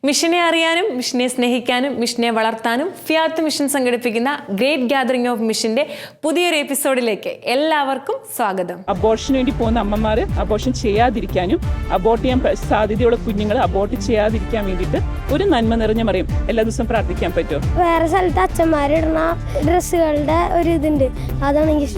മിഷനെ അറിയാനും മിഷനെ സ്നേഹിക്കാനും മിഷനെ വളർത്താനും ഫിയാത്ത് മിഷൻ സംഘടിപ്പിക്കുന്ന ഗ്രേറ്റ് ഗ്യാതറിംഗ് ഓഫ് മിഷന്റെ പുതിയൊരു എപ്പിസോഡിലേക്ക് എല്ലാവർക്കും സ്വാഗതം. അബോർഷന് വേണ്ടി പോകുന്ന അമ്മമാർ അബോർഷൻ ചെയ്യാതിരിക്കാനും അബോർട്ട് ചെയ്യാൻ സാധ്യതയുള്ള കുഞ്ഞുങ്ങൾ അബോർട്ട് ചെയ്യാതിരിക്കാൻ വേണ്ടിയിട്ട് ഒരു നന്മ നിറഞ്ഞ മറിയം എല്ലാ ദിവസവും പ്രാർത്ഥിക്കാൻ പറ്റുമോ? വേറെ സ്ഥലത്ത് അച്ഛന്മാരിടുന്ന ഡ്രസ്സുകളുടെ ഒരു ഇതുണ്ട്, അതാണ് എനിക്ക്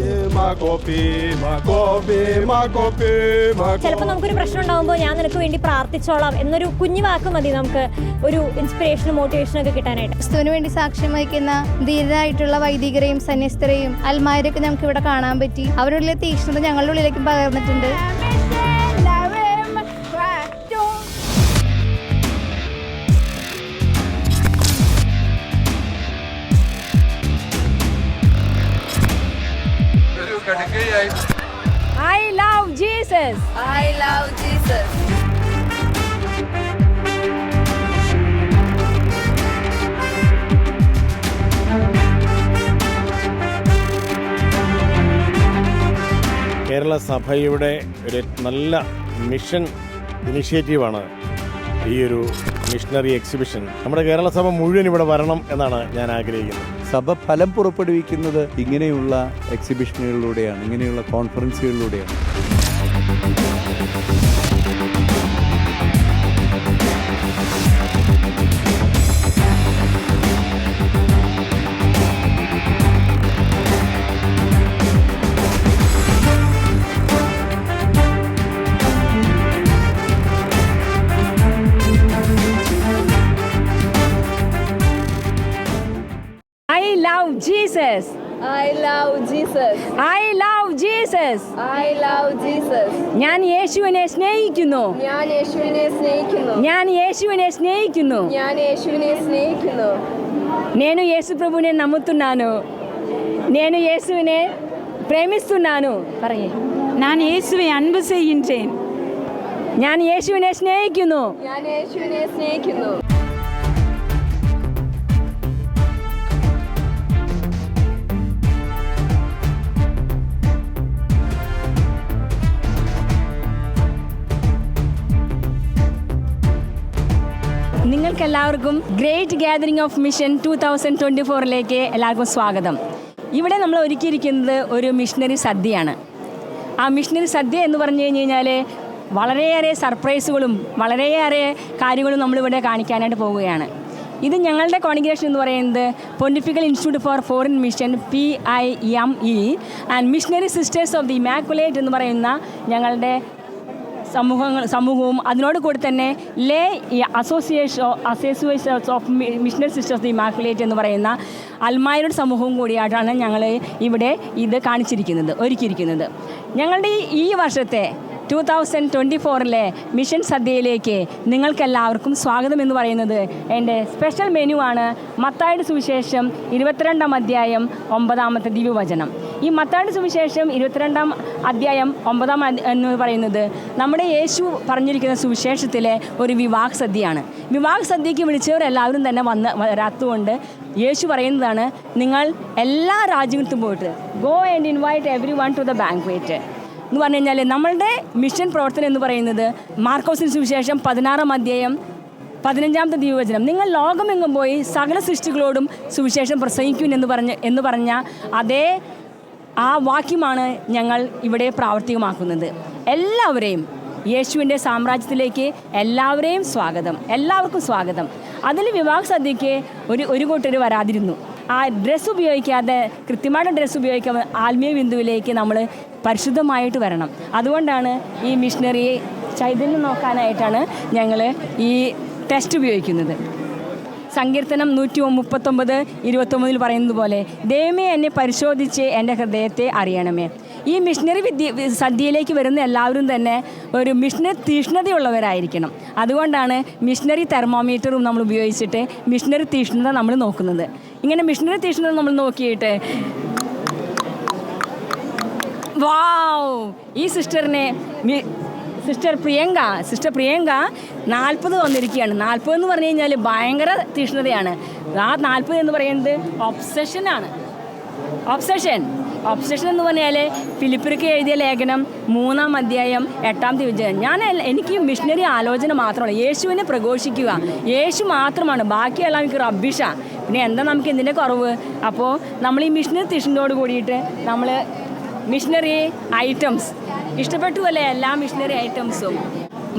ചിലപ്പോൾ നമുക്കൊരു പ്രശ്നം ഉണ്ടാകുമ്പോൾ ഞാൻ നിനക്ക് വേണ്ടി പ്രാർത്ഥിച്ചോളാം എന്നൊരു കുഞ്ഞു വാക്ക് മതി നമുക്ക് ഒരു ഇൻസ്പിറേഷനും മോട്ടിവേഷനും ഒക്കെ കിട്ടാനായിട്ട്. ക്രിസ്തുവിന് വേണ്ടി സാക്ഷ്യം വഹിക്കുന്ന ധീരരായിട്ടുള്ള വൈദികരെയും സന്യസ്തരെയും അൽമാരെയൊക്കെ നമുക്ക് ഇവിടെ കാണാൻ പറ്റി. അവരുടെ തീക്ഷ്ണത ഞങ്ങളുടെ ഉള്ളിലേക്ക് പകർന്നിട്ടുണ്ട്. I love Jesus. I love Jesus. Kerala സഭയുടെ ഒരു നല്ല മിഷൻ ഇനിഷ്യേറ്റീവാണ് ഈ ഒരു മിഷണറി എക്സിബിഷൻ. നമ്മുടെ കേരള സഭ മുഴുവൻ ഇവിടെ വരണം എന്നാണ് ഞാൻ ആഗ്രഹിക്കുന്നത്. സഭ ഫലം പുറപ്പെടുവിക്കുന്നത് ഇങ്ങനെയുള്ള എക്സിബിഷനുകളിലൂടെയാണ്, ഇങ്ങനെയുള്ള കോൺഫറൻസുകളിലൂടെയാണ്. I love Jesus. I love Jesus. I love Jesus. I love Jesus. ഞാൻ യേശുവിനെ സ്നേഹിക്കുന്നു. ഞാൻ യേശുവിനെ സ്നേഹിക്കുന്നു. ഞാൻ యేసువిനെ స్నేహిക്കുന്നു. ഞാൻ యేసువిനെ స్నేహిക്കുന്നു. నేను యేసు ప్రభువుని నమ్ముతున్నాను. నేను యేసువిനെ പ്രേമിస్తున్నాను. പറയേ. ഞാൻ യേശുവെ അൻപ് ചെയ്യുന്നേൻ. ഞാൻ യേശുവിനെ സ്നേഹിക്കുന്നു. ഞാൻ യേശുവിനെ സ്നേഹിക്കുന്നു. നിങ്ങൾക്കെല്ലാവർക്കും ഗ്രേറ്റ് ഗ്യാതറിംഗ് ഓഫ് മിഷൻ 2024 എല്ലാവർക്കും സ്വാഗതം. ഇവിടെ നമ്മൾ ഒരുക്കിയിരിക്കുന്നത് ഒരു മിഷണറി സദ്യയാണ്. ആ മിഷണറി സദ്യ എന്ന് പറഞ്ഞു കഴിഞ്ഞാൽ വളരെയേറെ സർപ്രൈസുകളും വളരെയേറെ കാര്യങ്ങളും നമ്മളിവിടെ കാണിക്കാനായിട്ട് പോവുകയാണ്. ഇത് ഞങ്ങളുടെ കോൺഗ്രിഗേഷൻ എന്ന് പറയുന്നത് pontifical institute for foreign mission PIME and missionary sisters of the immaculate എന്ന് പറയുന്ന ഞങ്ങളുടെ സമൂഹവും അതിനോട് കൂടി തന്നെ lay association of missionary sisters of the immaculate എന്ന് പറയുന്ന അൽമായരുടെ സമൂഹവും കൂടിയായിട്ടാണ് ഞങ്ങൾ ഇവിടെ ഇത് ഒരുക്കിയിരിക്കുന്നത്. ഞങ്ങളുടെ ഈ വർഷത്തെ 2024 മിഷൻ സദ്യയിലേക്ക് നിങ്ങൾക്കെല്ലാവർക്കും സ്വാഗതം എന്ന് പറയുന്നത് എൻ്റെ സ്പെഷ്യൽ മെനു ആണ്. മത്തായിയുടെ സുവിശേഷം 22-ാം അധ്യായം 9-ാമത്തെ ദിവ്യവചനം. ഈ മത്തായിയുടെ സുവിശേഷം 22-ാം അധ്യായം 9-ാം എന്ന് പറയുന്നത് നമ്മുടെ യേശു പറഞ്ഞിരിക്കുന്ന സുവിശേഷത്തിലെ ഒരു വിവാഹ സദ്യയാണ്. വിവാഹ സദ്യയ്ക്ക് വിളിച്ചവരെല്ലാവരും തന്നെ വരാത്തതുകൊണ്ട് യേശു പറയുന്നതാണ്, നിങ്ങൾ എല്ലാ രാജ്യങ്ങളിലും പോയിട്ട് go and invite everyone to the banquet എന്ന് പറഞ്ഞു കഴിഞ്ഞാൽ നമ്മളുടെ മിഷൻ പ്രവർത്തനം എന്ന് പറയുന്നത് മാർക്കോസിന് സുവിശേഷം 16-ാം അധ്യായം 15-ാമത്തെ ദിവ്യവചനം, നിങ്ങൾ ലോകമെങ്ങും പോയി സകല സൃഷ്ടികളോടും സുവിശേഷം പ്രസംഗിക്കും എന്ന് പറഞ്ഞ അതേ ആ വാക്യമാണ് ഞങ്ങൾ ഇവിടെ പ്രാവർത്തികമാക്കുന്നത്. എല്ലാവരെയും യേശുവിൻ്റെ സാമ്രാജ്യത്തിലേക്ക് എല്ലാവർക്കും സ്വാഗതം. അതിൽ വിവാഹ സദ്യയ്ക്ക് ഒരു കൂട്ടർ വരാതിരുന്നു. ആ ഡ്രസ്സ് ഉപയോഗിക്കാതെ കൃത്യമായിട്ട് ഡ്രസ്സ് ഉപയോഗിക്കാതെ ആത്മീയ ബിന്ദുവിലേക്ക് നമ്മൾ പരിശുദ്ധമായിട്ട് വരണം. അതുകൊണ്ടാണ് ഈ മിഷണറി ചൈതന്യം നോക്കാനായിട്ടാണ് ഞങ്ങൾ ഈ ടെസ്റ്റ് ഉപയോഗിക്കുന്നത്. സങ്കീർത്തനം 139:29 പറയുന്നത് പോലെ, ദൈവമേ എന്നെ പരിശോധിച്ച് എൻ്റെ ഹൃദയത്തെ അറിയണമേ. ഈ മിഷണറി സദ്യയിലേക്ക് വരുന്ന എല്ലാവരും തന്നെ ഒരു മിഷണറി തീഷ്ണതയുള്ളവരായിരിക്കണം. അതുകൊണ്ടാണ് മിഷണറി തെർമോമീറ്ററും നമ്മൾ ഉപയോഗിച്ചിട്ട് മിഷണറി തീഷ്ണത നമ്മൾ നോക്കുന്നത്. ഇങ്ങനെ മിഷണറി തീഷ്ണത നമ്മൾ നോക്കിയിട്ട് ഈ സിസ്റ്റർ പ്രിയങ്ക 40 വന്നിരിക്കുകയാണ്. 40 എന്ന് പറഞ്ഞു കഴിഞ്ഞാൽ ഭയങ്കര തീഷ്ണതയാണ്. ആ 40 എന്ന് പറയുന്നത് ഒബ്സഷൻ. ഒബ്സഷൻ എന്ന് പറഞ്ഞാൽ ഫിലിപ്പിയർക്ക് എഴുതിയ ലേഖനം 3-ാം അധ്യായം 8-ാം തിരുവചനം. എനിക്ക് മിഷണറി ആലോചന മാത്രമാണ്, യേശുവിനെ പ്രഘോഷിക്കുക, യേശു മാത്രമാണ്, ബാക്കിയെല്ലാം എനിക്ക് റബ്ബിഷാണ്. പിന്നെ എന്താ നമുക്ക് എന്തിൻ്റെ കുറവ്? അപ്പോൾ നമ്മൾ ഈ മിഷണറി തിഷനോട് കൂടിയിട്ട് നമ്മൾ മിഷണറി ഐറ്റംസ് ഇഷ്ടപ്പെട്ടു അല്ലേ? എല്ലാ മിഷണറി ഐറ്റംസും.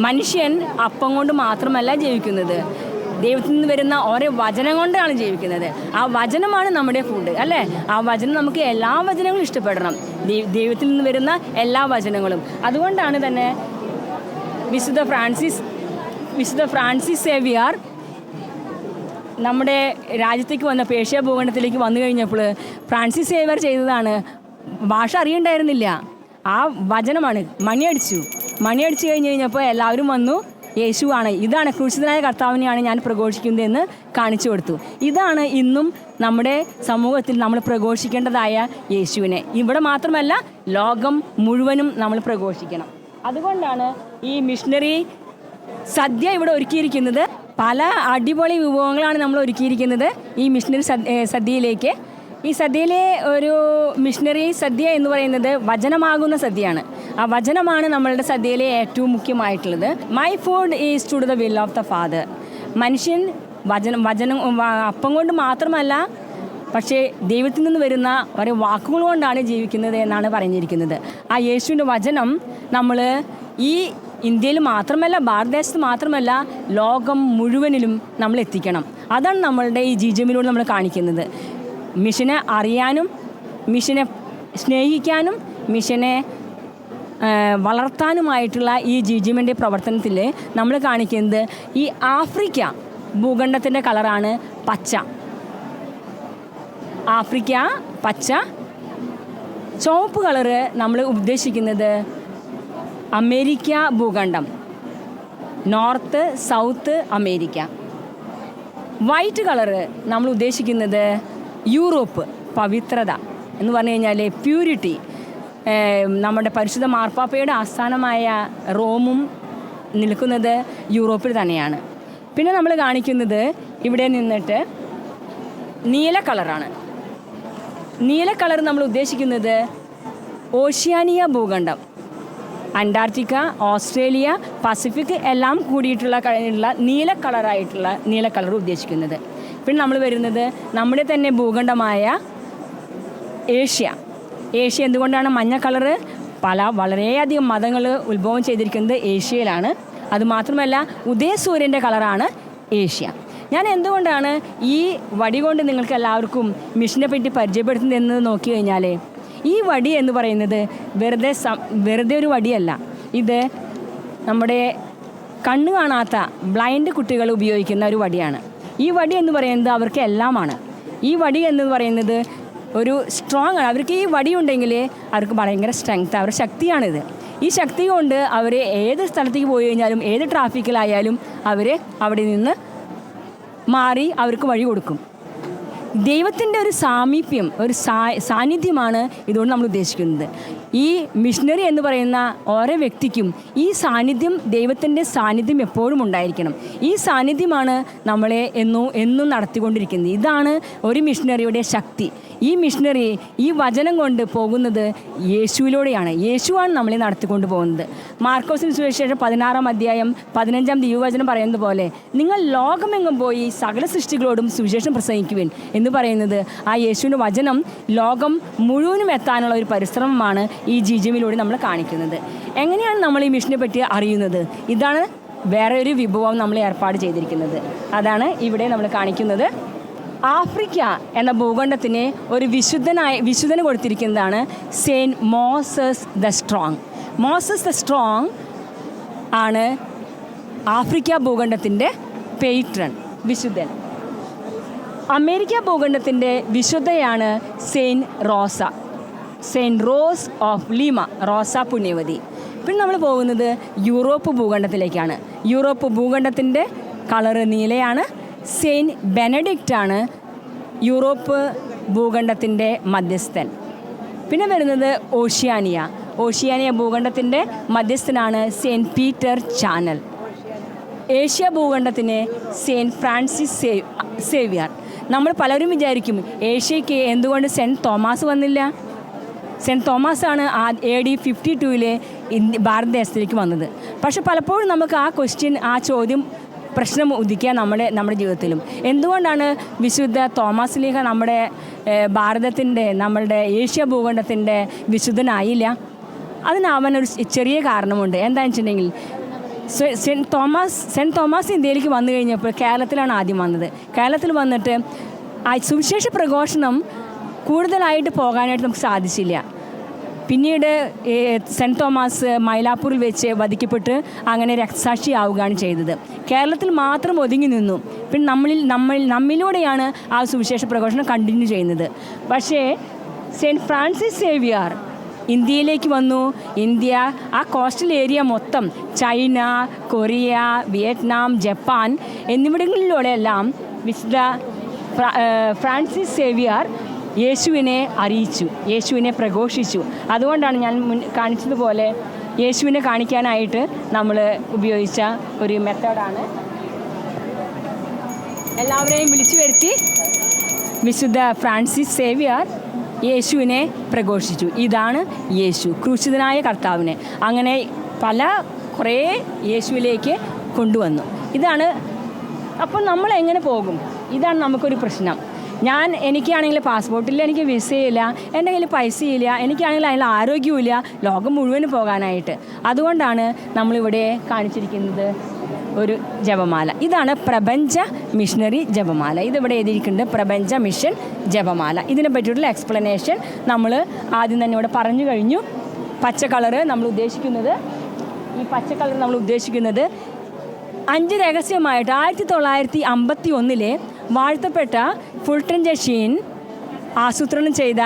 മനുഷ്യൻ അപ്പം കൊണ്ട് മാത്രമല്ല ജീവിക്കുന്നത്, ദൈവത്തിൽ നിന്ന് വരുന്ന ഓരോ വചനം കൊണ്ടാണ് ജീവിക്കുന്നത്. ആ വചനമാണ് നമ്മുടെ ഫുഡ് അല്ലേ? ആ വചനം നമുക്ക് എല്ലാ വചനങ്ങളും ഇഷ്ടപ്പെടണം, ദൈവത്തിൽ നിന്ന് വരുന്ന എല്ലാ വചനങ്ങളും. അതുകൊണ്ടാണ് തന്നെ വിശുദ്ധ ഫ്രാൻസിസ് സേവിയർ നമ്മുടെ രാജ്യത്തേക്ക് വന്ന പേർഷ്യ ഭൂഖണ്ഡത്തിലേക്ക് വന്നു കഴിഞ്ഞപ്പോൾ ഫ്രാൻസിസ് സേവിയർ ചെയ്തതാണ്, ഭാഷ അറിയണ്ടായിരുന്നില്ല, ആ വചനമാണ്. മണിയടിച്ചു കഴിഞ്ഞപ്പോൾ എല്ലാവരും വന്നു, യേശുവാണ്, ഇതാണ് ക്രൂശിതനായ കർത്താവിനെയാണ് ഞാൻ പ്രഘോഷിക്കുന്നതെന്ന് കാണിച്ചു കൊടുത്തു. ഇതാണ് ഇന്നും നമ്മുടെ സമൂഹത്തിൽ നമ്മൾ പ്രഘോഷിക്കേണ്ടതായ യേശുവിനെ. ഇവിടെ മാത്രമല്ല, ലോകം മുഴുവനും നമ്മൾ പ്രഘോഷിക്കണം. അതുകൊണ്ടാണ് ഈ മിഷണറി സദ്യ ഇവിടെ ഒരുക്കിയിരിക്കുന്നത്. പല അടിപൊളി വിഭവങ്ങളാണ് നമ്മൾ ഒരുക്കിയിരിക്കുന്നത് ഈ മിഷണറി സദ്യയിലേക്ക്. ഈ സദ്യയിലെ ഒരു മിഷണറി സദ്യ എന്ന് പറയുന്നത് വചനമാകുന്ന സദ്യയാണ്. ആ വചനമാണ് നമ്മളുടെ സദ്യയിലെ ഏറ്റവും മുഖ്യമായിട്ടുള്ളത്. My food is to the will of the father. മനുഷ്യൻ വചനം അപ്പം കൊണ്ട് മാത്രമല്ല, പക്ഷേ ദൈവത്തിൽ നിന്ന് വരുന്ന ഓരോ വാക്കുകൾ കൊണ്ടാണ് ജീവിക്കുന്നത് എന്നാണ് പറഞ്ഞിരിക്കുന്നത്. ആ യേശുവിൻ്റെ വചനം നമ്മൾ ഈ ഇന്ത്യയിൽ മാത്രമല്ല, ഭാരതദേശത്ത് മാത്രമല്ല, ലോകം മുഴുവനിലും നമ്മൾ എത്തിക്കണം. അതാണ് നമ്മളുടെ ഈ ജിജിഎമ്മിലൂടെ നമ്മൾ കാണിക്കുന്നത്. മിഷനെ അറിയാനും മിഷനെ സ്നേഹിക്കാനും മിഷനെ വളർത്താനുമായിട്ടുള്ള ഈ ജിജിഎമ്മിൻ്റെ പ്രവർത്തനത്തിൽ നമ്മൾ കാണിക്കുന്നത് ഈ ആഫ്രിക്ക ഭൂഖണ്ഡത്തിൻ്റെ കളറാണ് പച്ച. ആഫ്രിക്ക പച്ച. ചുവപ്പ് കളറ് നമ്മൾ ഉദ്ദേശിക്കുന്നത് അമേരിക്ക ഭൂഖണ്ഡം, north south America. White colour നമ്മൾ ഉദ്ദേശിക്കുന്നത് യൂറോപ്പ്, പവിത്രത എന്ന് പറഞ്ഞു കഴിഞ്ഞാൽ പ്യൂരിറ്റി. നമ്മുടെ പരിശുദ്ധ മാർപ്പാപ്പയുടെ ആസ്ഥാനമായ റോമും നിൽക്കുന്നത് യൂറോപ്പിൽ തന്നെയാണ്. പിന്നെ നമ്മൾ കാണിക്കുന്നത് ഇവിടെ നിന്നിട്ട് നീല കളറാണ്. നീല കളർ നമ്മൾ ഉദ്ദേശിക്കുന്നത് ഓഷ്യാനിയ ഭൂഖണ്ഡം, അന്റാർട്ടിക്ക, ഓസ്ട്രേലിയ, പസഫിക് എല്ലാം കൂടിയിട്ടുള്ള നീല കളർ ഉദ്ദേശിക്കുന്നത്. പിന്നെ നമ്മൾ വരുന്നത് നമ്മുടെ തന്നെ ഭൂഖണ്ഡമായ ഏഷ്യ എന്തുകൊണ്ടാണ് മഞ്ഞ കളറ്? വളരെയധികം മതങ്ങൾ ഉത്ഭവം ചെയ്തിരിക്കുന്നത് ഏഷ്യയിലാണ്. അതുമാത്രമല്ല, ഉദയസൂര്യൻ്റെ കളറാണ് ഏഷ്യ. ഞാൻ എന്തുകൊണ്ടാണ് ഈ വടി കൊണ്ട് നിങ്ങൾക്ക് എല്ലാവർക്കും മിഷനെ പറ്റി പരിചയപ്പെടുത്തുന്നതെന്ന് നോക്കി കഴിഞ്ഞാൽ, ഈ വടി എന്ന് പറയുന്നത് വെറുതെ ഒരു വടിയല്ല. ഇത് നമ്മുടെ കണ്ണ് കാണാത്ത ബ്ലൈൻഡ് കുട്ടികൾ ഉപയോഗിക്കുന്ന ഒരു വടിയാണ്. ഈ വടി എന്ന് പറയുന്നത് അവർക്ക് എല്ലാമാണ്. ഈ വടി എന്ന് പറയുന്നത് ഒരു സ്ട്രോങ് ആണ്. അവർക്ക് ഈ വടി ഉണ്ടെങ്കിൽ അവർക്ക് ഭയങ്കര സ്ട്രെങ്ത്, അവരുടെ ശക്തിയാണിത്. ഈ ശക്തി കൊണ്ട് അവർ ഏത് സ്ഥലത്തേക്ക് പോയി കഴിഞ്ഞാലും, ഏത് ട്രാഫിക്കിലായാലും അവർ അവിടെ നിന്ന് മാറി അവർക്ക് വഴി കൊടുക്കും. ദൈവത്തിൻ്റെ ഒരു സാമീപ്യം, ഒരു സാന്നിധ്യമാണ് ഇതുകൊണ്ട് നമ്മൾ ഉദ്ദേശിക്കുന്നത്. ഈ മിഷണറി എന്ന് പറയുന്ന ഓരോ വ്യക്തിക്കും ഈ സാന്നിധ്യം, ദൈവത്തിൻ്റെ സാന്നിധ്യം എപ്പോഴും ഉണ്ടായിരിക്കണം. ഈ സാന്നിധ്യമാണ് നമ്മളെ എന്നും നടത്തിക്കൊണ്ടിരിക്കുന്നത്. ഇതാണ് ഒരു മിഷണറിയുടെ ശക്തി. ഈ മിഷണറി ഈ വചനം കൊണ്ട് പോകുന്നത് യേശുവിലൂടെയാണ്. യേശുവാണ് നമ്മളെ നടത്തിക്കൊണ്ട് പോകുന്നത്. മാർക്കോസിന് സുവിശേഷം 16-ാം അധ്യായം 15-ാം തിരുവചനം പറയുന്നത് പോലെ, നിങ്ങൾ ലോകമെങ്ങും പോയി സകല സൃഷ്ടികളോടും സുവിശേഷം പ്രസംഗിക്കുവിൻ എന്ന് പറയുന്നത് ആ യേശുവിൻ്റെ വചനം ലോകം മുഴുവനും എത്താനുള്ള ഒരു പരിശ്രമമാണ് ഈ ജിജിഎമ്മിലൂടെ നമ്മൾ കാണിക്കുന്നത്. എങ്ങനെയാണ് നമ്മൾ ഈ മിഷനെ പറ്റി അറിയുന്നത്? ഇതാണ് വേറെ ഒരു വിഭവം നമ്മൾ ഏർപ്പാട് ചെയ്തിരിക്കുന്നത്. അതാണ് ഇവിടെ നമ്മൾ കാണിക്കുന്നത്. ആഫ്രിക്ക എന്ന ഭൂഖണ്ഡത്തിന് ഒരു വിശുദ്ധന് കൊടുത്തിരിക്കുന്നതാണ് saint Moses the strong. Moses the strong ആണ് ആഫ്രിക്ക ഭൂഖണ്ഡത്തിൻ്റെ പേട്രൺ, വിശുദ്ധൻ. അമേരിക്ക ഭൂഖണ്ഡത്തിൻ്റെ വിശുദ്ധയാണ് saint Rose of Lima, Rosa പുണ്യവതി. പിന്നെ നമ്മൾ പോകുന്നത് യൂറോപ്പ് ഭൂഖണ്ഡത്തിലേക്കാണ്. യൂറോപ്പ് ഭൂഖണ്ഡത്തിൻ്റെ കളറ് നീലയാണ്. സെയിൻറ്റ് ബെനഡിക്റ്റ് ആണ് യൂറോപ്പ് ഭൂഖണ്ഡത്തിൻ്റെ മധ്യസ്ഥൻ. പിന്നെ വരുന്നത് ഓഷ്യാനിയ ഭൂഖണ്ഡത്തിൻ്റെ മധ്യസ്ഥനാണ് സെയിൻറ്റ് പീറ്റർ ചാനൽ. ഏഷ്യ ഭൂഖണ്ഡത്തിന് സെയിൻറ്റ് ഫ്രാൻസിസ് സേവിയർ. നമ്മൾ പലരും വിചാരിക്കും, ഏഷ്യയ്ക്ക് എന്തുകൊണ്ട് സെൻറ്റ് തോമസ് വന്നില്ല? സെൻറ്റ് തോമസാണ് AD 52 ഭാരതദേശത്തിലേക്ക് വന്നത്. പക്ഷെ പലപ്പോഴും നമുക്ക് ആ ചോദ്യം പ്രശ്നം ഉദിക്കുക നമ്മുടെ ജീവിതത്തിലും. എന്തുകൊണ്ടാണ് വിശുദ്ധ തോമസ് ലീഹ നമ്മുടെ ഭാരതത്തിൻ്റെ നമ്മളുടെ ഏഷ്യ ഭൂഖണ്ഡത്തിൻ്റെ വിശുദ്ധനായില്ല? അതിനവനൊരു ചെറിയ കാരണമുണ്ട്. എന്താണെന്ന് വെച്ചിട്ടുണ്ടെങ്കിൽ സെൻറ്റ് തോമസ് ഇന്ത്യയിലേക്ക് വന്നു കഴിഞ്ഞപ്പോൾ കേരളത്തിലാണ് ആദ്യം വന്നത്. കേരളത്തിൽ വന്നിട്ട് സുവിശേഷ പ്രഘോഷണം കൂടുതലായിട്ട് പോകാനായിട്ട് നമുക്ക് സാധിച്ചില്ല. പിന്നീട് സെൻറ്റ് തോമസ് മൈലാപ്പൂരിൽ വെച്ച് വധിക്കപ്പെട്ട് അങ്ങനെ രക്തസാക്ഷിയാവുകയാണ് ചെയ്തത്. കേരളത്തിൽ മാത്രം ഒതുങ്ങി നിന്നു. പിന്നെ നമ്മിലൂടെയാണ് ആ സുവിശേഷ പ്രഘോഷണം കണ്ടിന്യൂ ചെയ്യുന്നത്. പക്ഷേ സെൻറ്റ് ഫ്രാൻസിസ് സേവിയർ ഇന്ത്യയിലേക്ക് വന്നു. ഇന്ത്യ ആ കോസ്റ്റൽ ഏരിയ മൊത്തം ചൈന, കൊറിയ, വിയറ്റ്നാം, ജപ്പാൻ എന്നിവിടങ്ങളിലൂടെയെല്ലാം വിശുദ്ധ ഫ്രാൻസിസ് സേവിയർ യേശുവിനെ അറിയിച്ചു, യേശുവിനെ പ്രഘോഷിച്ചു. അതുകൊണ്ടാണ് ഞാൻ കാണിച്ചതുപോലെ യേശുവിനെ കാണിക്കാനായിട്ട് നമ്മൾ ഉപയോഗിച്ച ഒരു മെത്തേഡാണ്. എല്ലാവരെയും വിളിച്ചു വരുത്തി വിശുദ്ധ ഫ്രാൻസിസ് സേവിയർ യേശുവിനെ പ്രഘോഷിച്ചു. ഇതാണ് യേശു, ക്രൂശിതനായ കർത്താവിനെ. അങ്ങനെ കുറേ യേശുവിലേക്ക് കൊണ്ടുവന്നു. ഇതാണ്. അപ്പം നമ്മൾ എങ്ങനെ പോകും? ഇതാണ് നമുക്കൊരു പ്രശ്നം. എനിക്കാണെങ്കിൽ പാസ്പോർട്ടില്ല, എനിക്ക് വിസയില്ല, എൻ്റെ കയ്യിൽ പൈസയില്ല, എനിക്കാണെങ്കിൽ അതിൽ ആരോഗ്യമില്ല ലോകം മുഴുവനും പോകാനായിട്ട്. അതുകൊണ്ടാണ് നമ്മളിവിടെ കാണിച്ചിരിക്കുന്നത് ഒരു ജപമാല. ഇതാണ് പ്രപഞ്ച മിഷണറി ജപമാല. ഇതിവിടെ എഴുതിയിരിക്കുന്നത് പ്രപഞ്ച മിഷൻ ജപമാല. ഇതിനെ പറ്റിയിട്ടുള്ള എക്സ്പ്ലനേഷൻ നമ്മൾ ആദ്യം തന്നെ ഇവിടെ പറഞ്ഞു കഴിഞ്ഞു. പച്ച കളറ് നമ്മൾ ഉദ്ദേശിക്കുന്നത് 5 രഹസ്യമായിട്ട് 1951 വാഴ്ത്തപ്പെട്ട ഫുൾട്ടൺ ജഷീൻ ആസൂത്രണം ചെയ്ത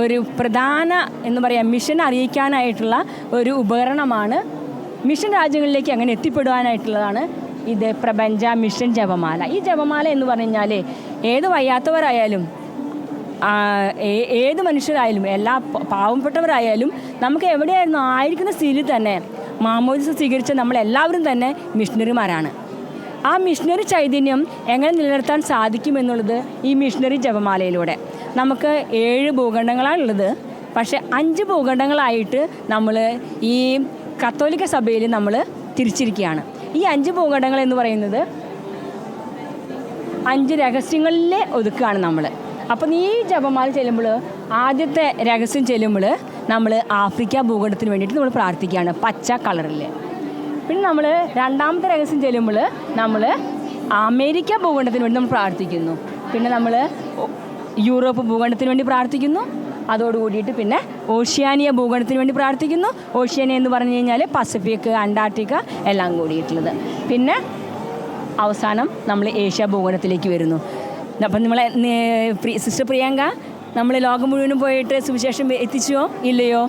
ഒരു പ്രധാന മിഷൻ അറിയിക്കാനായിട്ടുള്ള ഒരു ഉപകരണമാണ്. മിഷൻ രാജ്യങ്ങളിലേക്ക് അങ്ങനെ എത്തിപ്പെടുവാനായിട്ടുള്ളതാണ് ഇത് പ്രപഞ്ച മിഷൻ ജപമാല. ഈ ജപമാല എന്ന് പറഞ്ഞു കഴിഞ്ഞാൽ ഏത് വയ്യാത്തവരായാലും ഏത് മനുഷ്യരായാലും എല്ലാ പാവപ്പെട്ടവരായാലും നമുക്ക് എവിടെയായിരുന്നു ആയിരിക്കുന്ന സ്ഥിതിയിൽ തന്നെ മാമോദിസ സ്വീകരിച്ച നമ്മളെല്ലാവരും തന്നെ മിഷണറിമാരാണ്. ആ മിഷണറി ചൈതന്യം എങ്ങനെ നിലനിർത്താൻ സാധിക്കുമെന്നുള്ളത് ഈ മിഷണറി ജപമാലയിലൂടെ. നമുക്ക് 7 ഭൂഖണ്ഡങ്ങളാണുള്ളത്. പക്ഷേ 5 ഭൂഖണ്ഡങ്ങളായിട്ട് നമ്മൾ ഈ കത്തോലിക്ക സഭയിൽ നമ്മൾ തിരിച്ചിരിക്കുകയാണ്. ഈ 5 ഭൂഖണ്ഡങ്ങൾ എന്ന് പറയുന്നത് 5 രഹസ്യങ്ങളിൽ ഒതുക്കുകയാണ് നമ്മൾ. അപ്പം ഈ ജപമാല ചെല്ലുമ്പോൾ ആദ്യത്തെ രഹസ്യം ചെല്ലുമ്പോൾ നമ്മൾ ആഫ്രിക്ക ഭൂഖണ്ഡത്തിന് വേണ്ടിയിട്ട് നമ്മൾ പ്രാർത്ഥിക്കുകയാണ് പച്ച കളറിൽ. പിന്നെ നമ്മൾ രണ്ടാമത്തെ രഹസ്യം ചെല്ലുമ്പോൾ നമ്മൾ അമേരിക്ക ഭൂഖണ്ഡത്തിന് വേണ്ടി നമ്മൾ പ്രാർത്ഥിക്കുന്നു. പിന്നെ നമ്മൾ യൂറോപ്പ് ഭൂഖണ്ഡത്തിന് വേണ്ടി പ്രാർത്ഥിക്കുന്നു. അതോടുകൂടിയിട്ട് പിന്നെ ഓഷ്യാനിയ ഭൂഖണ്ഡത്തിന് വേണ്ടി പ്രാർത്ഥിക്കുന്നു. ഓഷ്യാനിയ എന്ന് പറഞ്ഞു കഴിഞ്ഞാൽ പസഫിക്, അന്റാർട്ടിക്ക എല്ലാം കൂടിയിട്ടുള്ളത്. പിന്നെ അവസാനം നമ്മൾ ഏഷ്യ ഭൂഖണ്ഡത്തിലേക്ക് വരുന്നു. അപ്പം നമ്മളെ സിസ്റ്റർ പ്രിയങ്ക നമ്മൾ ലോകം മുഴുവനും പോയിട്ട് സുവിശേഷം എത്തിച്ചോ ഇല്ലയോ?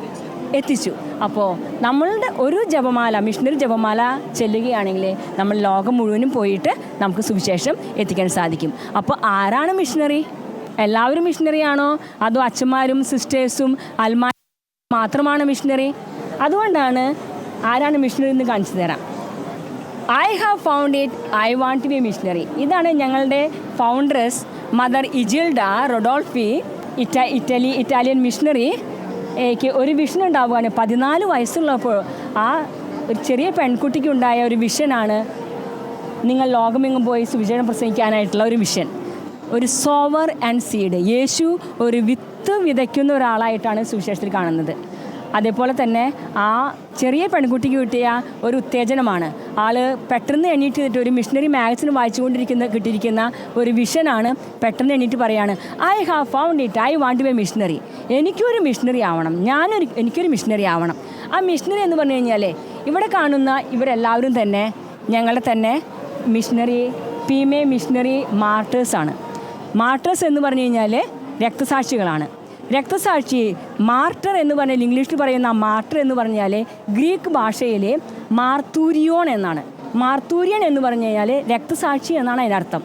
എത്തിച്ചു. അപ്പോൾ നമ്മളുടെ ഒരു ജപമാല, മിഷണറി ജപമാല ചെല്ലുകയാണെങ്കിൽ നമ്മൾ ലോകം മുഴുവനും പോയിട്ട് നമുക്ക് സുവിശേഷം എത്തിക്കാൻ സാധിക്കും. അപ്പോൾ ആരാണ് മിഷണറി? എല്ലാവരും മിഷണറിയാണോ? അതോ അച്ഛന്മാരും സിസ്റ്റേഴ്സും അൽമാരും മാത്രമാണ് മിഷണറി? അതുകൊണ്ടാണ് ആരാണ് മിഷണറി എന്ന് കാണിച്ചു തരാം. I have found it, I want to be missionary. ഇതാണ് ഞങ്ങളുടെ foundress mother Egilda Rodolfi, Italian missionary. ഒരു വിഷൻ ഉണ്ടാവുകയാണ്. 14 വയസ്സുള്ളപ്പോൾ ആ ഒരു ചെറിയ പെൺകുട്ടിക്ക് ഉണ്ടായ ഒരു വിഷനാണ് നിങ്ങൾ ലോകമെങ്ങും പോയി സുവിശേഷം പ്രസംഗിക്കാനായിട്ടുള്ള ഒരു വിഷൻ. ഒരു സോവർ ആൻഡ് സീഡ്. യേശു ഒരു വിത്ത് വിതയ്ക്കുന്ന ഒരാളായിട്ടാണ് സുവിശേഷത്തിൽ കാണുന്നത്. അതേപോലെ തന്നെ ആ ചെറിയ പെൺകുട്ടിക്ക് കിട്ടിയ ഒരു ഉത്തേജനമാണ്. ആൾ പെട്ടെന്ന് എണീറ്റ് ഒരു മിഷണറി മാഗസിൻ കിട്ടിയിരിക്കുന്ന ഒരു വിഷനാണ്. പെട്ടെന്ന് എണീറ്റ് പറയാണ്, I have found it, I want to be a missionary. എനിക്കൊരു മിഷണറി ആവണം, എനിക്കൊരു മിഷണറി ആവണം. ആ മിഷണറി എന്ന് പറഞ്ഞു കഴിഞ്ഞാൽ ഇവിടെ കാണുന്ന ഇവരെല്ലാവരും തന്നെ ഞങ്ങളുടെ തന്നെ മിഷണറി, ഫീമെയിൽ മിഷണറി മാർട്ടേഴ്സാണ്. മാർട്ടേഴ്സ് എന്ന് പറഞ്ഞു കഴിഞ്ഞാൽ രക്തസാക്ഷികളാണ്. രക്തസാക്ഷി മാർട്ടർ എന്ന് പറഞ്ഞാൽ ഇംഗ്ലീഷിൽ പറയുന്ന മാർട്ടർ എന്ന് പറഞ്ഞാൽ ഗ്രീക്ക് ഭാഷയിൽ മാർത്തൂരിയോൺ എന്നാണ്. മാർത്തൂരിയൻ എന്ന് പറഞ്ഞു കഴിഞ്ഞാൽ രക്തസാക്ഷി എന്നാണ് അതിനർത്ഥം.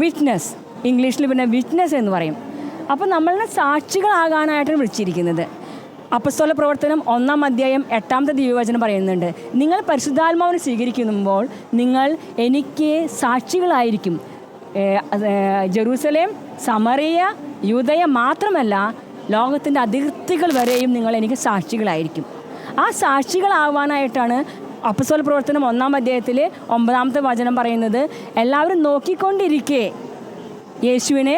വിറ്റ്നസ്, ഇംഗ്ലീഷിൽ പിന്നെ വിറ്റ്നസ് എന്ന് പറയും. അപ്പോൾ നമ്മളുടെ സാക്ഷികളാകാനായിട്ടാണ് വിളിച്ചിരിക്കുന്നത്. അപ്പസ്തോല പ്രവർത്തനം 1-ാം അധ്യായം 8-ാമത്തെ ദിവചനം പറയുന്നുണ്ട്, നിങ്ങൾ പരിശുദ്ധാത്മാവിനെ സ്വീകരിക്കുമ്പോൾ നിങ്ങൾ എനിക്ക് സാക്ഷികളായിരിക്കും. ജെറൂസലേം, സമറിയ, യൂദയ മാത്രമല്ല ലോകത്തിൻ്റെ അതിർത്തികൾ വരെയും നിങ്ങൾ എനിക്ക് സാക്ഷികളായിരിക്കും. ആ സാക്ഷികളാവാനായിട്ടാണ് അപ്പോസ്തല പ്രവർത്തനം 1-ാം അധ്യായത്തിൽ 9-ാമത്തെ വചനം പറയുന്നത്, എല്ലാവരും നോക്കിക്കൊണ്ടിരിക്കെ യേശുവിനെ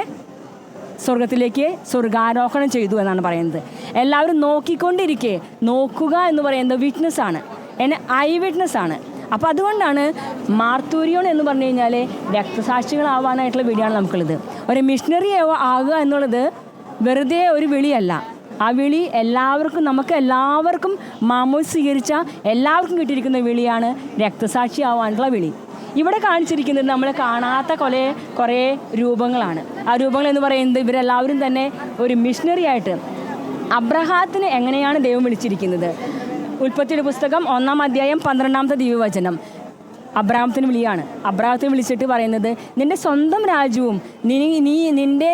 സ്വർഗത്തിലേക്ക് സ്വർഗാരോഹണം ചെയ്തു എന്നാണ് പറയുന്നത്. എല്ലാവരും നോക്കിക്കൊണ്ടിരിക്കെ, നോക്കുക എന്ന് പറയുന്നത് വിറ്റ്നസ്സാണ്, എന്നെ ഐ വിറ്റ്നസ്സാണ്. അപ്പോൾ അതുകൊണ്ടാണ് മാർത്തൂരിയോൺ എന്ന് പറഞ്ഞു കഴിഞ്ഞാൽ രക്തസാക്ഷികളാവാനായിട്ടുള്ള വിളിയാണ് നമുക്കുള്ളത്. ഒരു മിഷണറി ആകുക എന്നുള്ളത് വെറുതെ ഒരു വിളിയല്ല. ആ വിളി നമുക്ക് എല്ലാവർക്കും മാമോസ് സ്വീകരിച്ച എല്ലാവർക്കും കിട്ടിയിരിക്കുന്ന വിളിയാണ് രക്തസാക്ഷി ആവാനുള്ള വിളി. ഇവിടെ കാണിച്ചിരിക്കുന്നത് നമ്മൾ കാണാത്ത കുറേ രൂപങ്ങളാണ്. ആ രൂപങ്ങൾ എന്ന് പറയുന്നത് ഇവരെല്ലാവരും തന്നെ ഒരു മിഷണറി ആയിട്ട്. അബ്രഹാത്തിനെ എങ്ങനെയാണ് ദൈവം വിളിച്ചിരിക്കുന്നത്? ഉൽപ്പത്തിയുടെ പുസ്തകം 1-ാം അധ്യായം 12-ാമത്തെ ദിവചനം അബ്രഹാമത്തിന് വിളിയാണ്. അബ്രഹാമത്തിന് വിളിച്ചിട്ട് പറയുന്നത്, നിൻ്റെ സ്വന്തം രാജ്യവും നീ നിൻ്റെ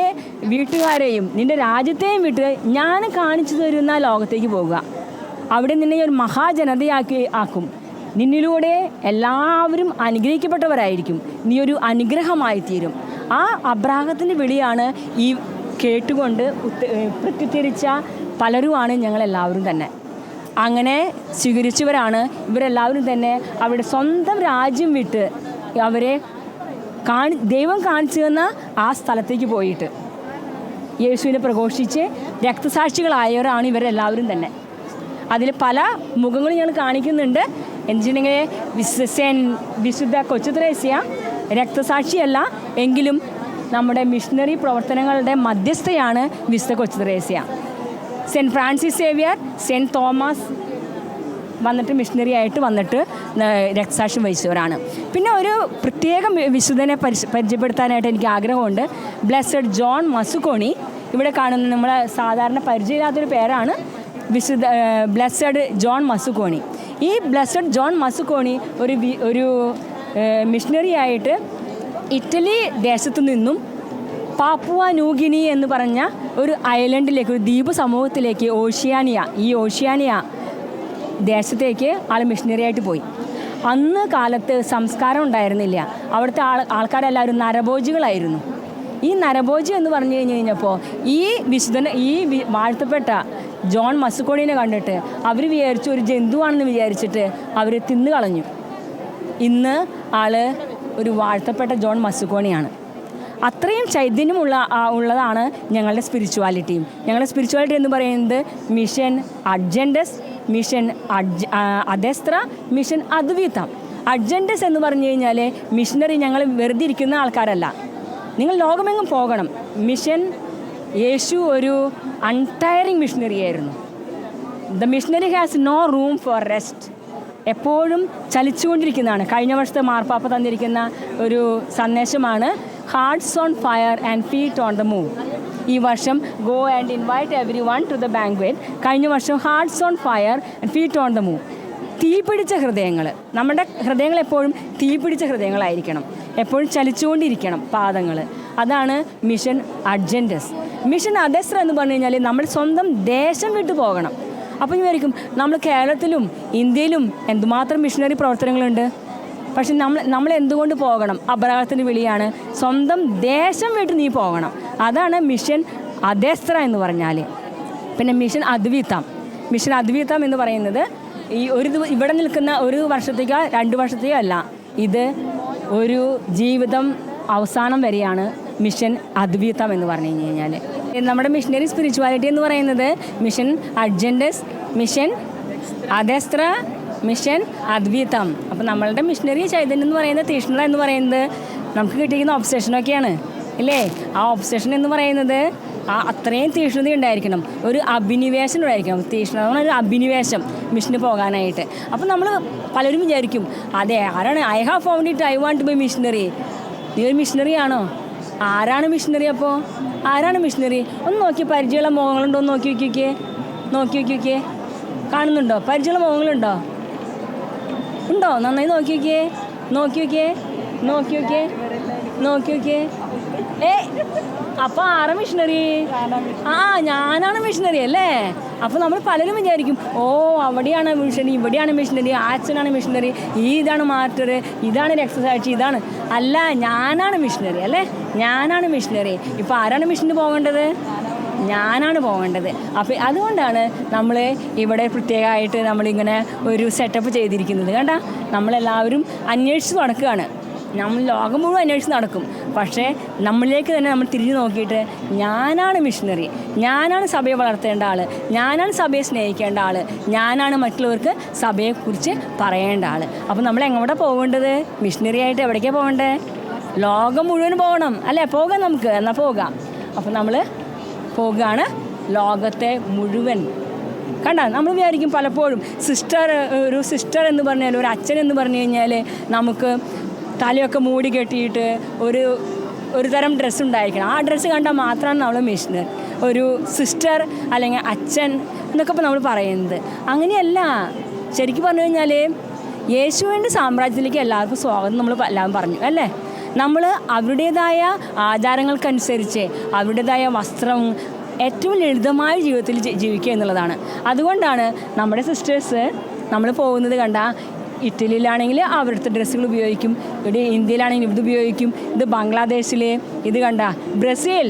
വീട്ടുകാരെയും നിൻ്റെ രാജ്യത്തെയും വിട്ട് ഞാൻ കാണിച്ചു തരുന്ന ലോകത്തേക്ക് പോകുക. അവിടെ നിന്നെ ഒരു ആക്കും. നിന്നിലൂടെ എല്ലാവരും അനുഗ്രഹിക്കപ്പെട്ടവരായിരിക്കും. നീ ഒരു അനുഗ്രഹമായി തീരും. ആ അബ്രഹാമത്തിൻ്റെ വിളിയാണ് ഈ കേട്ടുകൊണ്ട് പ്രത്യുത്തരിച്ച പലരുമാണ് ഞങ്ങളെല്ലാവരും തന്നെ. അങ്ങനെ സ്വീകരിച്ചവരാണ് ഇവരെല്ലാവരും തന്നെ. അവരുടെ സ്വന്തം രാജ്യം വിട്ട് അവരെ ദൈവം കാണിച്ചു തന്ന ആ സ്ഥലത്തേക്ക് പോയിട്ട് യേശുവിനെ പ്രഘോഷിച്ച് രക്തസാക്ഷികളായവരാണ് ഇവരെല്ലാവരും തന്നെ. അതിൽ പല മുഖങ്ങളും ഞങ്ങൾ കാണിക്കുന്നുണ്ട്. എന്നുവെച്ചിട്ടുണ്ടെങ്കിൽ വിശുദ്ധ കൊച്ചു ത്രേസ്യ രക്തസാക്ഷിയല്ല എങ്കിലും നമ്മുടെ മിഷണറി പ്രവർത്തനങ്ങളുടെ മധ്യസ്ഥയാണ് വിശുദ്ധ കൊച്ചു Thresia. Saint Francis Xavier, saint Thomas വന്നിട്ട് മിഷണറി ആയിട്ട് വന്നിട്ട് രക്തസാക്ഷ്യം വഹിച്ചവരാണ്. പിന്നെ ഒരു പ്രത്യേകം വിശുദ്ധനെ പരിചയപ്പെടുത്താനായിട്ട് എനിക്ക് ആഗ്രഹമുണ്ട്. Blessed John Mazzucconi. ഇവിടെ കാണുന്ന നമ്മളെ സാധാരണ പരിചയമില്ലാത്തൊരു പേരാണ് വിശുദ്ധ ബ്ലെസ്സഡ് ജോൺ മസുക്കോണി. ഈ ബ്ലെസ്സഡ് ജോൺ മസുക്കോണി ഒരു മിഷണറി ആയിട്ട് ഇറ്റലി ദേശത്തു നിന്നും പാപ്പുവ ന്യൂഗിനി എന്ന് പറഞ്ഞ ഒരു ഐലൻഡിലേക്ക്, ഒരു ദ്വീപ് സമൂഹത്തിലേക്ക്, ഓഷ്യാനിയ ദേശത്തേക്ക് ആൾ മിഷണറി ആയിട്ട് പോയി. അന്ന് കാലത്ത് സംസ്കാരം ഉണ്ടായിരുന്നില്ല. അവിടുത്തെ ആൾക്കാരെല്ലാവരും നരഭോജികളായിരുന്നു. ഈ നരഭോജി എന്ന് പറഞ്ഞു കഴിഞ്ഞപ്പോൾ ഈ വാഴ്ത്തപ്പെട്ട ജോൺ മസുക്കോണിനെ കണ്ടിട്ട് അവർ വിചാരിച്ചു ഒരു ജന്തുവാണെന്ന് വിചാരിച്ചിട്ട് അവർ തിന്നു കളഞ്ഞു. ഇന്ന് ആള് ഒരു വാഴ്ത്തപ്പെട്ട ജോൺ മസുക്കോണിയാണ്. അത്രയും ഉള്ളതാണ് ഞങ്ങളുടെ സ്പിരിച്വാലിറ്റിയും. ഞങ്ങളുടെ സ്പിരിച്വാലിറ്റി എന്ന് പറയുന്നത് മിഷൻ അഡ്ജൻഡസ്, മിഷൻ അദെസ്ത്ര, മിഷൻ അദ്വൈതം. അഡ്ജൻഡസ് എന്ന് പറഞ്ഞു കഴിഞ്ഞാൽ മിഷണറി ഞങ്ങൾ വെറുതെ ഇരിക്കുന്ന ആൾക്കാരല്ല, നിങ്ങൾ ലോകമെങ്ങും പോകണം. മിഷൻ യേശു ഒരു അൺടയറിങ് മിഷണറി ആയിരുന്നു. The missionary has no room for rest. എപ്പോഴും ചലിച്ചുകൊണ്ടിരിക്കുന്നതാണ്. കഴിഞ്ഞ വർഷത്തെ മാർപ്പാപ്പ തന്നിരിക്കുന്ന ഒരു സന്ദേശമാണ് hearts on fire and feet on the move. ഈ വർഷം go and invite everyone to the banquet. കഴിഞ്ഞ വർഷം hearts on fire and feet on the move. തീപിടിച്ച ഹൃദയങ്ങൾ, നമ്മുടെ ഹൃദയങ്ങൾ എപ്പോഴും തീപിടിച്ച ഹൃദയങ്ങളായിരിക്കണം, എപ്പോഴും ചലിച്ചുകൊണ്ടിരിക്കണം പാദങ്ങൾ. അതാണ് മിഷൻ അഡ്ജൻഡസ്. മിഷൻ അദെസ്ത്ര എന്ന് പറഞ്ഞു കഴിഞ്ഞാൽ നമ്മൾ സ്വന്തം ദേശം വിട്ടു പോകണം. അപ്പോൾ വിചാരിക്കും നമ്മൾ കേരളത്തിലും ഇന്ത്യയിലും എന്തുമാത്രം മിഷണറി പ്രവർത്തനങ്ങളുണ്ട്, പക്ഷെ നമ്മൾ എന്തുകൊണ്ട് പോകണം? അബ്രഹാമത്തിൻ്റെ വിളിയാണ്, സ്വന്തം ദേശം വിട്ട് നീ പോകണം. അതാണ് മിഷൻ അദെസ്ത്ര എന്ന് പറഞ്ഞാൽ. പിന്നെ മിഷൻ അദ്വൈതം എന്ന് പറയുന്നത് ഈ ഇവിടെ നിൽക്കുന്ന ഒരു വർഷത്തേക്കോ 2 വർഷത്തേക്കോ അല്ല, ഇത് ഒരു ജീവിതം അവസാനം വരെയാണ് മിഷൻ അദ്വൈതം എന്ന് പറഞ്ഞു കഴിഞ്ഞാൽ. നമ്മുടെ മിഷണറി സ്പിരിച്വാലിറ്റി എന്ന് പറയുന്നത് മിഷൻ അഡ്ജൻഡസ്, മിഷൻ അദെസ്ത്ര, മിഷൻ അദ്വൈതം. അപ്പോൾ നമ്മളുടെ മിഷണറി ചൈതന്യം എന്ന് പറയുന്നത്, തീഷ്ണത എന്ന് പറയുന്നത് നമുക്ക് കിട്ടിയിരിക്കുന്ന ഒബ്സെഷനൊക്കെയാണ് ഇല്ലേ? ആ ഒബ്സെഷൻ എന്ന് പറയുന്നത് അത്രയും തീഷ്ണത ഉണ്ടായിരിക്കണം, ഒരു അഭിനിവേശം ഉണ്ടായിരിക്കണം. തീഷ്ണത എന്ന് പറഞ്ഞാൽ ഒരു അഭിനിവേശം മിഷന് പോകാനായിട്ട്. അപ്പോൾ നമ്മൾ പലരും വിചാരിക്കും അതെ ആരാണ് I have found it, I want to be missionary. നീ ഒരു മിഷണറി ആണോ? ആരാണ് മിഷണറി? അപ്പോൾ ആരാണ് മിഷണറി? ഒന്ന് നോക്കി, പരിചയമുള്ള മുഖങ്ങളുണ്ടോ എന്ന് നോക്കി നോക്കിയേ. കാണുന്നുണ്ടോ? പരിചയമുള്ള മുഖങ്ങളുണ്ടോ? ഉണ്ടോ? നന്നായി നോക്കി നോക്കിയേ. അപ്പോൾ ആരാ മിഷണറി? ഞാനാണ് മിഷണറി അല്ലേ? അപ്പോൾ നമ്മൾ പലരും വിചാരിക്കും ഓ അവിടെയാണ് മിഷണറി, ഇവിടെയാണ് മിഷണറി, അച്ഛനാണ് മിഷണറി, ഇതാണ് മാർട്ടർ, ഇതാണ് രക്തസാക്ഷി, ഇതാണ്. അല്ല, ഞാനാണ് മിഷണറി അല്ലേ? ഞാനാണ് മിഷണറി. ഇപ്പോൾ ആരാണ് മിഷന് പോകേണ്ടത്? ഞാനാണ് പോകേണ്ടത്. അപ്പോൾ അതുകൊണ്ടാണ് നമ്മൾ ഇവിടെ പ്രത്യേകമായിട്ട് നമ്മളിങ്ങനെ ഒരു സെറ്റപ്പ് ചെയ്തിരിക്കുന്നത്. കണ്ട, നമ്മളെല്ലാവരും അന്വേഷിച്ച് നടക്കുകയാണ്. നമ്മൾ ലോകം മുഴുവൻ അന്വേഷിച്ച് നടക്കും. പക്ഷേ നമ്മളിലേക്ക് തന്നെ നമ്മൾ തിരിഞ്ഞു നോക്കിയിട്ട് ഞാനാണ് മിഷണറി, ഞാനാണ് സഭയെ വളർത്തേണ്ട ആൾ, ഞാനാണ് സഭയെ സ്നേഹിക്കേണ്ട ആൾ, ഞാനാണ് മറ്റുള്ളവർക്ക് സഭയെക്കുറിച്ച് പറയേണ്ട ആൾ. അപ്പോൾ നമ്മൾ എങ്ങോട്ടാണ് പോകേണ്ടത്? മിഷണറി ആയിട്ട് എവിടേക്കാണ് പോകേണ്ടത്? ലോകം മുഴുവൻ പോകണം അല്ലേ? പോകാം നമുക്ക്, എന്നാൽ പോകാം. അപ്പോൾ നമ്മൾ പോകുകയാണ് ലോകത്തെ മുഴുവൻ. കണ്ട, നമ്മൾ വിചാരിക്കും പലപ്പോഴും ഒരു സിസ്റ്റർ എന്ന് പറഞ്ഞാൽ, ഒരു അച്ഛൻ എന്ന് പറഞ്ഞു കഴിഞ്ഞാൽ നമുക്ക് തലയൊക്കെ മൂടി കെട്ടിയിട്ട് ഒരു തരം ഡ്രസ്സ് ഉണ്ടായിരിക്കണം. ആ ഡ്രസ്സ് കണ്ടാൽ മാത്രമാണ് നമ്മൾ മിഷണർ, ഒരു സിസ്റ്റർ അല്ലെങ്കിൽ അച്ഛൻ എന്നൊക്കെ ഇപ്പോൾ നമ്മൾ പറയുന്നത്. അങ്ങനെയല്ല. ശരിക്കും പറഞ്ഞു കഴിഞ്ഞാൽ യേശുവിൻ്റെ സാമ്രാജ്യത്തിലേക്ക് എല്ലാവർക്കും സ്വാഗതം നമ്മൾ എല്ലാവരും പറഞ്ഞു അല്ലേ? നമ്മൾ അവരുടേതായ ആചാരങ്ങൾക്കനുസരിച്ച് അവരുടേതായ വസ്ത്രം ഏറ്റവും ലളിതമായ ജീവിതത്തിൽ ജീവിക്കുക എന്നുള്ളതാണ്. അതുകൊണ്ടാണ് നമ്മുടെ സിസ്റ്റേഴ്സ് നമ്മൾ പോകുന്നത് കണ്ട, ഇറ്റലിയിലാണെങ്കിൽ അവിടുത്തെ ഡ്രസ്സുകൾ ഉപയോഗിക്കും, ഇവിടെ ഇന്ത്യയിലാണെങ്കിൽ ഇത് ഉപയോഗിക്കും, ഇത് ബംഗ്ലാദേശിൽ, ഇത് കണ്ട ബ്രസീൽ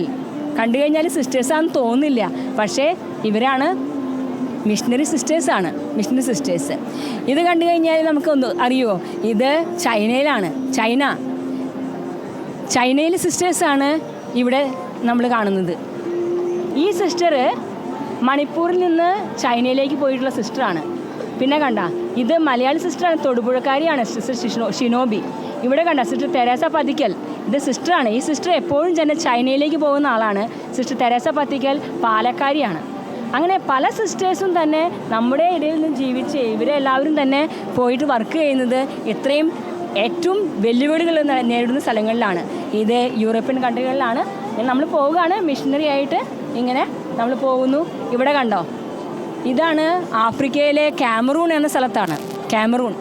കണ്ടു കഴിഞ്ഞാൽ സിസ്റ്റേഴ്സാണെന്ന് തോന്നില്ല, പക്ഷേ ഇവരാണ് മിഷണറി സിസ്റ്റേഴ്സാണ്, മിഷണറി സിസ്റ്റേഴ്സ്. ഇത് കണ്ടു കഴിഞ്ഞാൽ നമുക്കൊന്ന് അറിയുമോ, ഇത് ചൈനയിലാണ്. ചൈനയിലെ സിസ്റ്റേഴ്സാണ് ഇവിടെ നമ്മൾ കാണുന്നത്. ഈ സിസ്റ്റർ മണിപ്പൂരിൽ നിന്ന് ചൈനയിലേക്ക് പോയിട്ടുള്ള സിസ്റ്ററാണ്. പിന്നെ കണ്ട, ഇത് മലയാളി സിസ്റ്ററാണ്, തൊടുപുഴക്കാരിയാണ്, സിസ്റ്റർ ഷിനോബി. ഇവിടെ കണ്ട സിസ്റ്റർ തെരേസ പത്തിക്കൽ, ഇത് സിസ്റ്ററാണ്. ഈ സിസ്റ്റർ എപ്പോഴും തന്നെ ചൈനയിലേക്ക് പോകുന്ന ആളാണ്. സിസ്റ്റർ തെരേസ പത്തിക്കൽ പാലക്കാരിയാണ്. അങ്ങനെ പല സിസ്റ്റേഴ്സും തന്നെ നമ്മുടെ ഇടയിൽ നിന്ന് ജീവിച്ച് ഇവരെല്ലാവരും തന്നെ പോയിട്ട് വർക്ക് ചെയ്യുന്നത് ഇത്രയും ഏറ്റവും വെല്ലുവിളികൾ നേരിടുന്ന സ്ഥലങ്ങളിലാണ്. ഇത് യൂറോപ്യൻ കൺട്രികളിലാണ്. നമ്മൾ പോവുകയാണ് മിഷണറി ആയിട്ട്. ഇങ്ങനെ നമ്മൾ പോകുന്നു. ഇവിടെ കണ്ടോ, ഇതാണ് ആഫ്രിക്കയിലെ കാമറൂൺ എന്ന സ്ഥലത്താണ്. കാമറൂൺ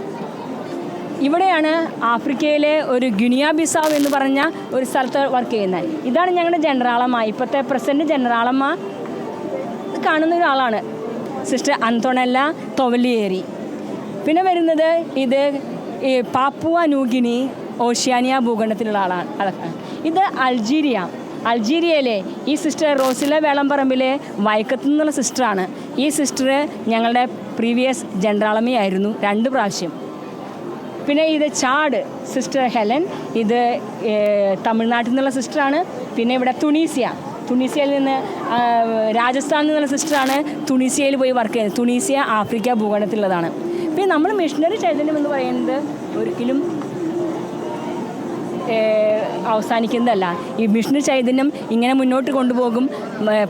ഇവിടെയാണ് ആഫ്രിക്കയിലെ ഒരു ഗിനിയ ബിസാവ് എന്ന് പറഞ്ഞ ഒരു സ്ഥലത്ത് വർക്ക് ചെയ്യുന്നത്. ഇതാണ് ഞങ്ങളുടെ ജനറാളമ്മ, ഇപ്പോഴത്തെ പ്രസിഡന്റ് ജനറാളമ്മ. കാണുന്ന ഒരാളാണ് സിസ്റ്റർ അന്തോണല്ല തൊവലിയേരി. പിന്നെ വരുന്നത് ഇത് പാപ്പുവ ന്യൂഗിനി ഓഷ്യാനിയ ഭൂഖണ്ഡത്തിലുള്ള ആളാണ്. ഇത് അൾജീരിയയിലെ ഈ സിസ്റ്റർ റോസില വേളമ്പറമ്പിലെ വൈക്കത്തു നിന്നുള്ള സിസ്റ്ററാണ്. ഈ സിസ്റ്റർ ഞങ്ങളുടെ പ്രീവിയസ് ജനറാളമ്മയായിരുന്നു 2 പ്രാവശ്യം. പിന്നെ ഇത് ചാഡ് സിസ്റ്റർ ഹെലൻ, ഇത് തമിഴ്നാട്ടിൽ നിന്നുള്ള സിസ്റ്ററാണ്. പിന്നെ ഇവിടെ തുണീസിയയിൽ നിന്ന് രാജസ്ഥാനിൽ നിന്നുള്ള സിസ്റ്ററാണ് തുണീസിയയിൽ പോയി വർക്ക് ചെയ്യുന്നത്. തുണീസിയ ആഫ്രിക്ക ഭൂഖണ്ഡത്തിലുള്ളതാണ്. പിന്നെ നമ്മൾ മിഷണറി ചൈതന്യം എന്ന് പറയുന്നത് ഒരിക്കലും അവസാനിക്കുന്നതല്ല. ഈ മിഷണറി ചൈതന്യം ഇങ്ങനെ മുന്നോട്ട് കൊണ്ടുപോകും.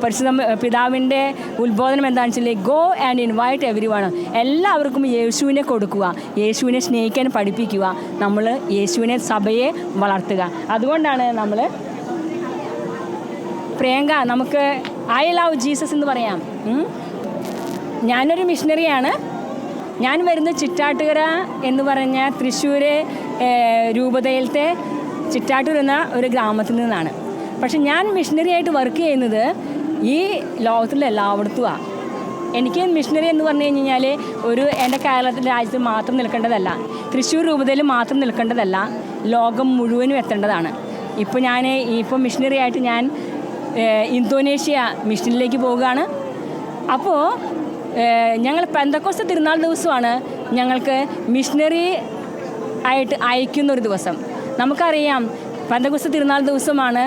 പരിശുദ്ധ പിതാവിൻ്റെ ഉത്ബോധനം എന്താണെന്ന് വെച്ചാൽ ഗോ ആൻഡ് ഇൻവൈറ്റ് എവരിവൺ, എല്ലാവർക്കും യേശുവിനെ കൊടുക്കുക, യേശുവിനെ സ്നേഹിക്കാൻ പഠിപ്പിക്കുക, നമ്മൾ യേശുവിനെ സഭയെ വളർത്തുക. അതുകൊണ്ടാണ് നമ്മൾ പ്രിയങ്ക നമുക്ക് ഐ ലവ് ജീസസ് എന്ന് പറയാം. ഞാനൊരു മിഷണറിയാണ്. ഞാൻ വരുന്നത് ചിറ്റാട്ടുകര എന്ന് പറഞ്ഞ തൃശ്ശൂർ രൂപതയിലത്തെ ചിറ്റാട്ടൂർ എന്ന ഒരു ഗ്രാമത്തിൽ നിന്നാണ്. പക്ഷെ ഞാൻ മിഷണറി ആയിട്ട് വർക്ക് ചെയ്യുന്നത് ഈ ലോകത്തിലെ എല്ലായിടത്തുമാണ്. എനിക്ക് മിഷണറി എന്ന് പറഞ്ഞു കഴിഞ്ഞാൽ എൻ്റെ കേരളത്തിൻ്റെ രാജ്യത്ത് മാത്രം നിൽക്കേണ്ടതല്ല, തൃശ്ശൂർ രൂപതയിൽ മാത്രം നിൽക്കേണ്ടതല്ല, ലോകം മുഴുവനും എത്തേണ്ടതാണ്. ഇപ്പോൾ മിഷണറി ആയിട്ട് ഞാൻ ഇന്തോനേഷ്യ മിഷനിലേക്ക് പോവുകയാണ്. അപ്പോൾ ഞങ്ങൾ പെന്തക്കോസ്ത് തിരുനാൾ ദിവസമാണ് ഞങ്ങൾക്ക് മിഷണറി ആയിട്ട് അയക്കുന്നൊരു ദിവസം. നമുക്കറിയാം പെന്തക്കോസ്ത് തിരുനാൾ ദിവസമാണ്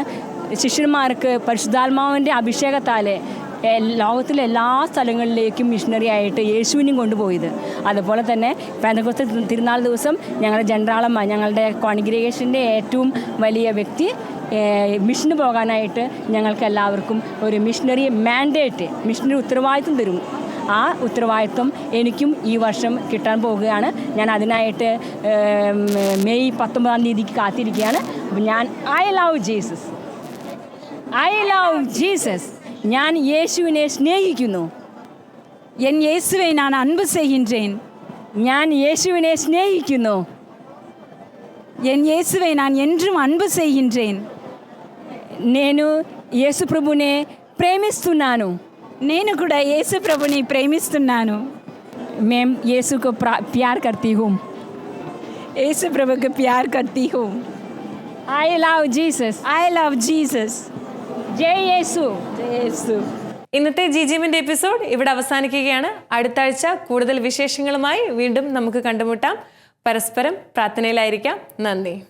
ശിഷ്യന്മാർക്ക് പരിശുദ്ധാത്മാവിൻ്റെ അഭിഷേകത്താൽ ലോകത്തിലെ എല്ലാ സ്ഥലങ്ങളിലേക്കും മിഷണറി ആയിട്ട് യേശുവിനെയും കൊണ്ടുപോയത്. അതുപോലെ തന്നെ പെന്തക്കോസ്ത് തിരുനാൾ ദിവസം ഞങ്ങളുടെ ജനറാളമ്മ, ഞങ്ങളുടെ കോൺഗ്രിഗേഷൻ്റെ ഏറ്റവും വലിയ വ്യക്തി, മിഷന് പോകാനായിട്ട് ഞങ്ങൾക്ക് എല്ലാവർക്കും ഒരു മിഷണറി മാൻഡേറ്റ്, മിഷണറി ഉത്തരവാദിത്വം തരും. ആ ഉത്തരവാദിത്വം എനിക്കും ഈ വർഷം കിട്ടാൻ പോവുകയാണ്. ഞാൻ അതിനായിട്ട് മെയ് 19 കാത്തിരിക്കുകയാണ്. അപ്പം ഞാൻ ഐ ലവ് ജീസസ്, ഞാൻ യേശുവിനെ സ്നേഹിക്കുന്നു. என் இயேசுவை நான் அன்பு செய்கின்றேன். ഞാൻ യേശുവിനെ സ്നേഹിക്കുന്നു. என் இயேசுவை நான் என்றும் அன்பு செய்கின்றேன். నేను యేసు ప్రభునే ప్రేమిస్తున్నాను. నేను కూడా యేసు ప్రభుని ప్రేమిస్తున్నాను. मैं यीशु को प्यार करती हूँ. యేసు ప్రభుకు प्यार करती हूँ. I love Jesus. I love Jesus. जय यीशु. जय यीशु. ഇന്നത്തെ GGMന്റെ എപ്പിസോഡ് ഇവിടെ അവസാനിക്കുകയാണ്. അടുത്ത ആഴ്ച കൂടുതൽ വിശേഷങ്ങളുമായി വീണ്ടും നമുക്ക് കണ്ടുമുട്ടാം. പരസ്പരം പ്രാർത്ഥനയിലായിരിക്കാം. നന്ദി.